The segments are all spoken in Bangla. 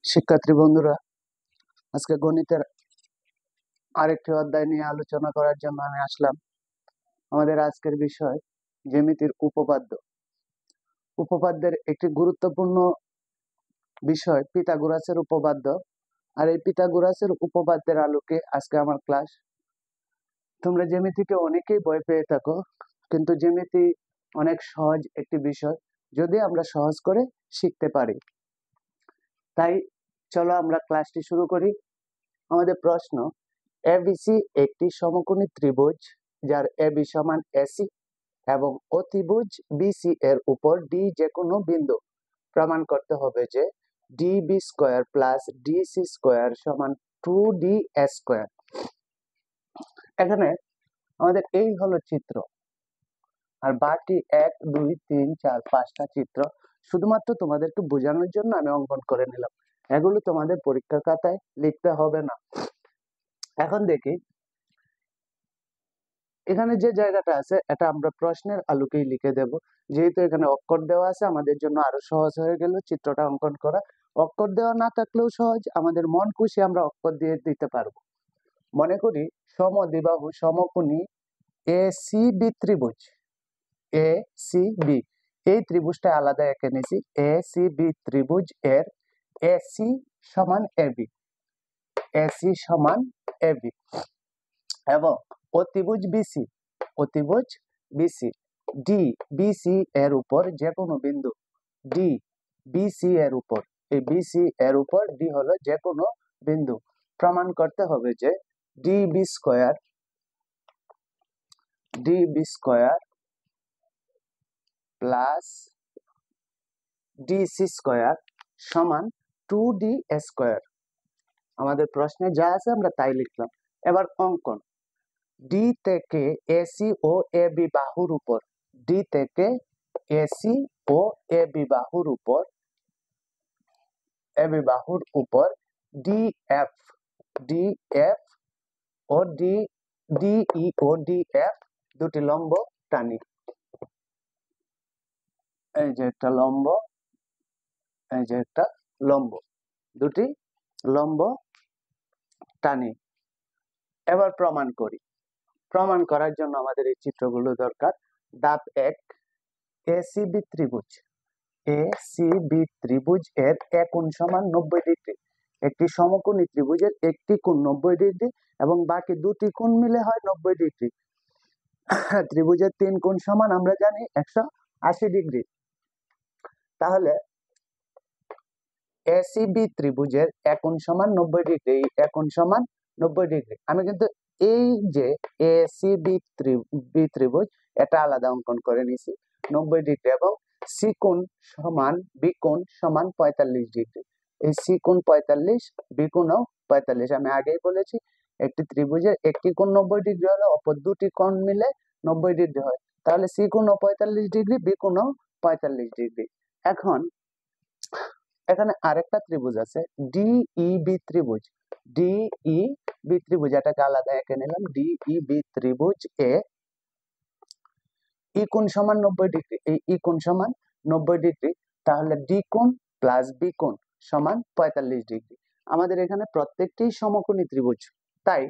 শিক্ষার্থী বন্ধুরা, আজকে গণিতের আরেকটি অধ্যায় নিয়ে আলোচনা করার জন্য আমি আসলাম। আমাদের আজকের বিষয় জ্যামিতির উপপাদ্য। উপপাদ্যের একটি গুরুত্বপূর্ণ বিষয় পিথাগোরাসের উপপাদ্য। আর এই পিথাগোরাসের উপপাদ্যের আলোকে আজকে আমার ক্লাস। তোমরা জ্যামিতিকে অনেকেই ভয় পেয়ে থাকো, কিন্তু জ্যামিতি অনেক সহজ একটি বিষয় যদি আমরা সহজ করে শিখতে পারি। তাই চলো আমরা ক্লাসটি শুরু করি। আমাদের প্রশ্ন, এবিসি একটি সমকোণী ত্রিভুজ যার এবি সমান এসি এবং অতিভুজ বিসি এর উপর ডি যে কোনো বিন্দু। প্রমাণ করতে হবে যে DB square plus DC square সমান 2d স্কোয়ার। এখানে আমাদের এই হলো চিত্র, আর বাকি 1 2 3 4 5টা চিত্র শুধুমাত্র তোমাদেরকে বোঝানোর জন্য আমি অঙ্কন করে নিলাম। এগুলো তোমাদের পরীক্ষার খাতায় লিখতে হবে না। এখন দেখি এখানে যে জায়গাটা আছে এটা আমরা প্রশ্নের আলোকেই লিখে দেব। যেহেতু এখানে অক্ষর দেওয়া আছে, আমাদের জন্য আরো সহজ হয়ে গেল চিত্রটা অঙ্কন করা। অক্ষর দেওয়া না থাকলেও সহজ, আমাদের মন খুশি আমরা অক্ষর দিয়ে দিতে পারবো। মনে করি সমদ্বিবাহু সমকোণী এসিবি ত্রিভুজ। এসিবি এই ত্রিভুজটা আলাদা এঁকে নিয়েছি। এসিবি ত্রিভুজ এর এসি সমান এবি, এসি সমান এবি এবং অতিভুজ বিসি, অতিভুজ বিসি ডি বিসি এর উপর যে কোনো বিন্দু। ডি বিসি এর উপর, এই বিসি এর উপর ডি হলো যে কোনো বিন্দু। প্রমাণ করতে হবে যে DB square plus DC square সমান 2d স্কয়ার। আমাদের প্রশ্নে যা আছে আমরা তাই লিখলাম। এবার অঙ্কন, ডি থেকে এসি ও এবি বাহুর উপর, ডি থেকে এসি ও এবি বাহুর উপর, এবি বাহুর উপর ডিএফ, ডিএফ ও ডিই ও ডিএফ দুটি লম্ব টানি। এই যে একটা লম্ব, এই যে একটা লম্ব, দুটি লম্ব টানি। এবার প্রমাণ করি। প্রমাণ করার জন্য আমাদের এই চিত্রগুলো দরকার। ধাপ 1, এসিবি ত্রিভুজ। এসিবি ত্রিভুজ এর এক কোণ সমান 90 ডিগ্রি। একটি সমকোণী ত্রিভুজের একটি কোণ 90 ডিগ্রি এবং বাকি দুটি কোণ মিলে হয় 90 ডিগ্রি। ত্রিভুজের 3 কোণ সমান আমরা জানি 180 ডিগ্রি। তাহলে এসিবি ত্রিভুজের এক কোণ সমান 90 ডিগ্রি, এক কোণ সমান 90 ডিগ্রি। আমি কিন্তু এই যে এসিবি ত্রিভুজ এটা আলাদা অঙ্কন করে নিয়েছি 90 ডিগ্রি এবং সি কোণ সমান বি কোণ সমান 45 ডিগ্রি। এই সি কোণ 45, বি কোণও 45। আমি আগেই বলেছি একটি ত্রিভুজের একটি কোণ 90 ডিগ্রি হলে অপর দুটি কোণ মিলে 90 ডিগ্রি হয়। তাহলে সি কোণও 45 ডিগ্রি, বি কোণও 45 ডিগ্রি। এখন এখানে আরেকটা ত্রিভুজ আছে ডিইবি ত্রিভুজ। ডিইবি ত্রিভুজ এটাকে আলাদা এঁকে নিলাম। ডিইবি ত্রিভুজ এ ই কোণ সমান 90 ডিগ্রি, এই ই কোণ সমান 90 ডিগ্রি। তাহলে ডি কোণ প্লাস বি কোণ সমান 45 ডিগ্রি। আমাদের এখানে প্রত্যেকটি সমকোণী ত্রিভুজ, তাই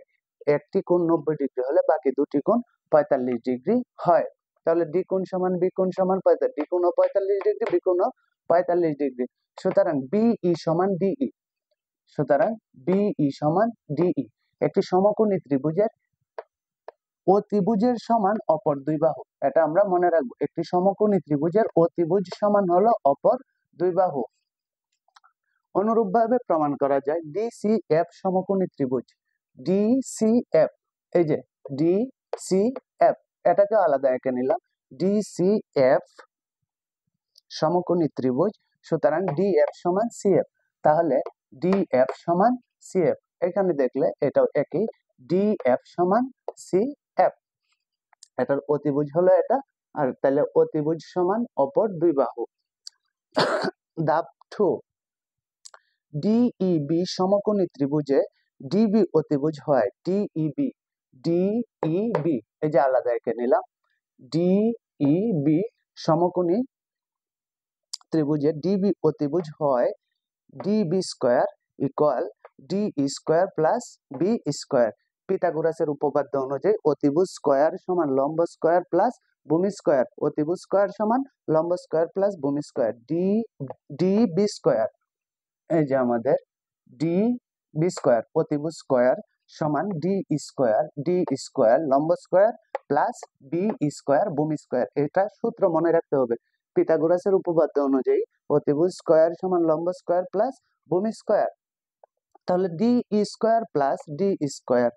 একটি কোণ 90 ডিগ্রি হলে বাকি দুটি কোণ 45 ডিগ্রি হয়। তাহলে ডি কোণ সমান বি কোণ সমান 45, ডি কোণও 45 ডিগ্রি, বি কোণও 45 ডিগ্রি। সুতরাং বিই সমান ডিই, সুতরাং বিই সমান ডিই। একটি সমকোণী ত্রিভুজের অতিভুজের সমান অপর দুই বাহু, এটা আমরা মনে রাখবো। একটি সমকোণী ত্রিভুজের অতিভুজ সমান হলো অপর দুই বাহু। অনুরূপভাবে প্রমাণ করা যায় ডিসিএফ সমকোণী ত্রিভুজ। ডিসিএফ, এই যে ডিসিএফ এটাকে আলাদা এঁকে নিলাম। ডিসিএফ সমকোণী ত্রিভুজ, সুতরাং ডিএফ সমান সিএফ। তাহলে ডিএফ সমান সিএফ, এখানে দেখলে এটাও একই, ডিএফ সমান সিএফ। এটার অতিভুজ হলো এটা, আর তাহলে অতিভুজ সমান অপর দুই বাহু। ধাপ 2, ডিইবি সমকোণী ত্রিভুজে ডিবি অতিভুজ হয় ডিইবি। ডিইবি এই যে আলাদা এঁকে নিলাম। ডিইবি সমকোণী ত্রিভুজে ডিবি অতিভুজ হয় DB square equal D square plus B square. পিথাগোরাসের উপপাদ্য অনুযায়ী অতিভুজ স্কয়ার সমান লম্ব স্কয়ার প্লাস ভূমি স্কয়ার, অতিভুজ স্কয়ার সমান লম্ব স্কয়ার প্লাস ভূমি স্কয়ার। ডিবি স্কয়ার, এই যে আমাদের ডি বি স্কয়ার অতিভুজ স্কয়ার সমান ডি স্কয়ার লম্ব স্কয়ার প্লাস বি স্কয়ার ভূমি স্কয়ার। এটা সূত্র মনে রাখতে হবে। পিথাগোরাসের উপপাদ্য অনুযায়ী অতিভুজ স্কয়ার সমান লম্ব স্কয়ার প্লাস ভূমি স্কয়ার। তাহলে D square plus D square,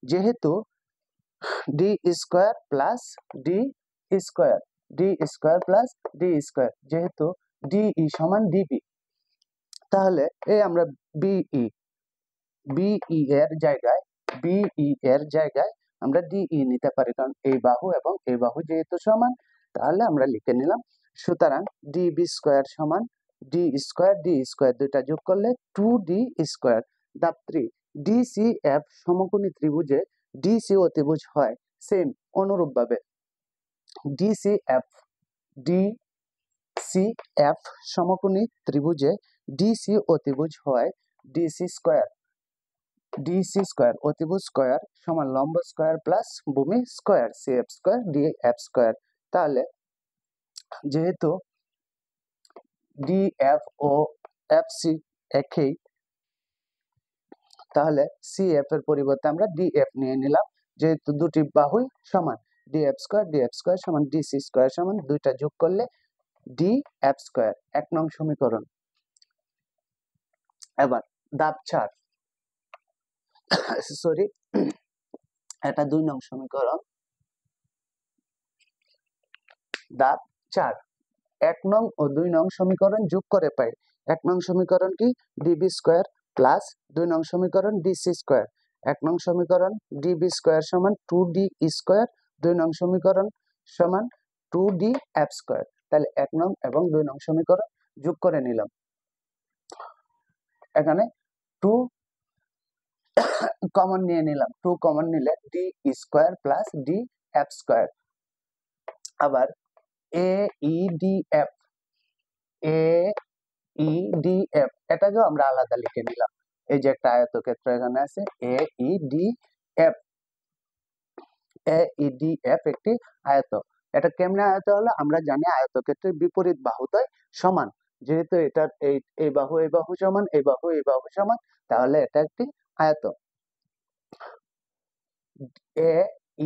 যেহেতু D square plus D square, D square plus D square, যেহেতু ডিই সমান ডিবি, তাহলে এই আমরা বিই এর জায়গায় আমরা ডিই নিতে পারি, কারণ এই বাহু এবং এই বাহু যেহেতু সমান, তাহলে আমরা লিখে নিলাম। সুতরাং ডিবি স্কয়ার সমান ডি স্কয়ার দুইটা যোগ করলে 2d স্কয়ার। ধাপ 3, ডিসিএফ সমকোণী ত্রিভুজে ডিসি অতিভুজ হয় সেম অনুরূপভাবে ডিসিএফ সমকোণী ত্রিভুজে ডিসি অতিভুজ হয় ডিসি স্কয়ার অতিভুজ স্কয়ার সমান লম্ব স্কয়ার প্লাস ভূমি square CF square DF square. তাহলে যেহেতু ডিএফ ও এফসি একই, তাহলে সিএফ এর পরিবর্তে আমরা ডিএফ নিয়ে নিলাম, যেহেতু দুটি বাহুই সমান। ডিএফ স্কয়ার সমান ডিসি স্কয়ার সমান দুইটা যোগ করলে ডিএফ স্কয়ার, 1 নং সমীকরণ। এবার ধাপ 4, সরি এটা 2 নং সমীকরণ। ধাপ 4, 1 নং ও 2 নং সমীকরণ যোগ করে পাই 1 নং সমীকরণ কি ডিবি স্কয়ার প্লাস 2 নং সমীকরণ ডিসি স্কয়ার। 1 নং সমীকরণ ডিবি স্কয়ার সমান 2d স্কয়ার, 2 নং সমীকরণ সমান 2d এফ স্কয়ার। তাহলে 1 নং এবং 2 নং সমীকরণ যোগ করে নিলাম। এখানে 2 কমন নিয়ে নিলাম, 2 কমন নিলে D square plus D F square. আবার এইডিএফ এটাকেও আমরা আলাদা লিখে নিলাম। এই যে একটা আয়তক্ষেত্র এখানে আছে এইডিএফ একটি আয়ত। এটা কেমনে আয়ত হলো? আমরা জানি আয়তক্ষেত্রের বিপরীত বাহুদ্বয় সমান, যেহেতু এটার এই বাহু সমান, এই বাহু সমান, তাহলে এটা একটি আয়ত।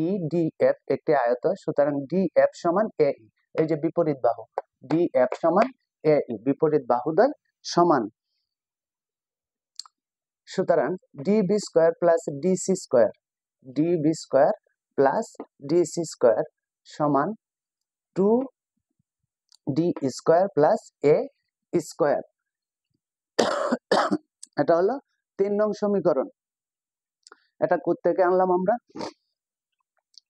এইডিএফ একটি আয়ত, সুতরাং ডিএফ সমান এই, এই যে বিপরীত বাহু ডিএফ সমান এই, বিপরীত বাহুদ্বয় সমান। সুতরাং DB square plus DC square সমান 2d স্কয়ার প্লাস এ স্কয়ার। এটা হলো 3 নং সমীকরণ। এটা কোথা থেকে আনলাম আমরা?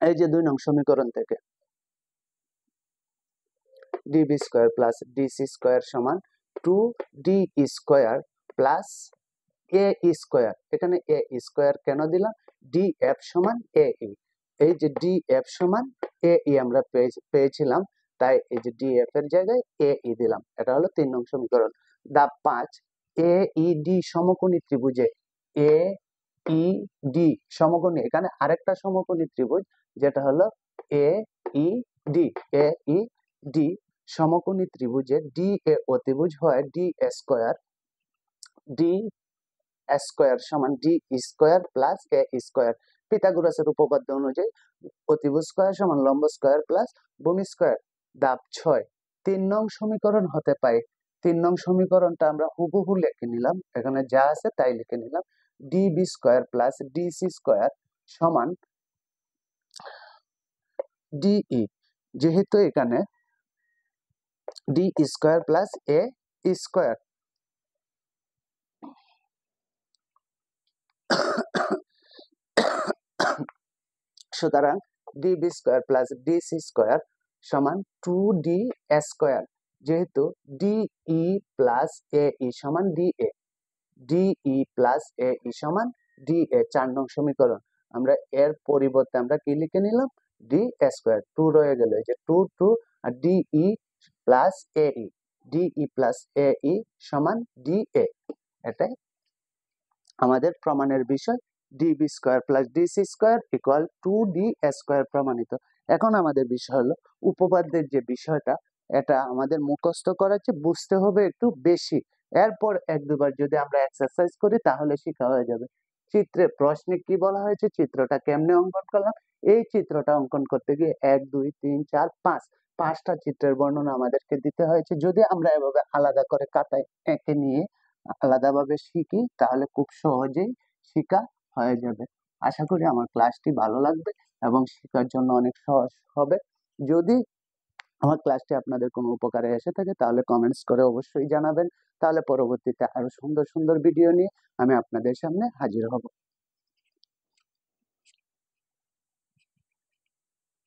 এই যে 2 নং সমীকরণ থেকে। DB square plus DC square সমান 2d স্কয়ার প্লাস এ স্কয়ার। এখানে এ স্কয়ার কেন দিলাম? ডিএফ সমান এই, এই যে ডিএফ সমান এই আমরা পেয়েছিলাম, তাই এই যে ডিএফ এর জায়গায় এই দিলাম। এটা হলো 3 নং সমীকরণ। ধাপ 5, এইডি সমকোণী ত্রিভুজে এইডি সমকোণী, এখানে আরেকটা সমকোণী ত্রিভুজ যেটা হলো এইডি সমকোণী ত্রিভুজে ডি এ অতিভুজ হয় ডি স্কয়ার সমান ডি স্কয়ার প্লাস এ স্কয়ার। পিথাগোরাসের উপপাদ্য অনুযায়ী অতিভুজ স্কয়ার সমান লম্ব স্কয়ার প্লাস ভূমি স্কয়ার। ধাপ 6, 3 নং সমীকরণ হতে পাই। 3 নং সমীকরণটা আমরা হুবহু লিখে নিলাম, এখানে যা আছে তাই লিখে নিলাম। DB square plus DC square সমান ডিই, যেহেতু এখানে ডি স্কয়ার প্লাস এ স্কয়ার। সুতরাং DB square plus DC square সমান 2d স্কয়ার, যেহেতু ডিই প্লাস এই সমান ডিই প্লাস এই সমান ডিএ। 4 নং সমীকরণ। আমরা এর পরিবর্তে আমরা কি লিখে নিলাম? D square. 2 রয়ে গেল, এই যে 2 আর ডিই প্লাস এই ডিই প্লাস এই সমান ডিএ। এটাই আমাদের প্রমাণের বিষয়। DB square plus DC square equal 2d square প্রমাণিত। এখন আমাদের বিষয় হলো উপপাদ্যের যে বিষয়টা, এটা আমাদের মুখস্থ করার চেয়ে বুঝতে হবে একটু বেশি। এরপর এক দুবার যদি আমরা এক্সারসাইজ করি তাহলে শেখা হয়ে যাবে। চিত্রে প্রশ্নে কি বলা হয়েছে, চিত্রটা কেমনে অঙ্কন করলাম, এই চিত্রটা অঙ্কন করতে গিয়ে 1 2 3 4 5 5টা চিত্রের বর্ণনা আমাদেরকে দিতে হয়েছে। যদি আমরা এভাবে আলাদা করে খাতায় এঁকে নিয়ে আলাদাভাবে শিখি তাহলে খুব সহজেই শেখা হয়ে যাবে। আশা করি আমার ক্লাসটি ভালো লাগবে এবং শেখার জন্য অনেক সহজ হবে। যদি আমার ক্লাসটি আপনাদের কোনো উপকারে এসে থাকে তাহলে কমেন্টস করে অবশ্যই জানাবেন। তাহলে পরবর্তীতে আরো সুন্দর সুন্দর ভিডিও নিয়ে আমি আপনাদের সামনে হাজির হব।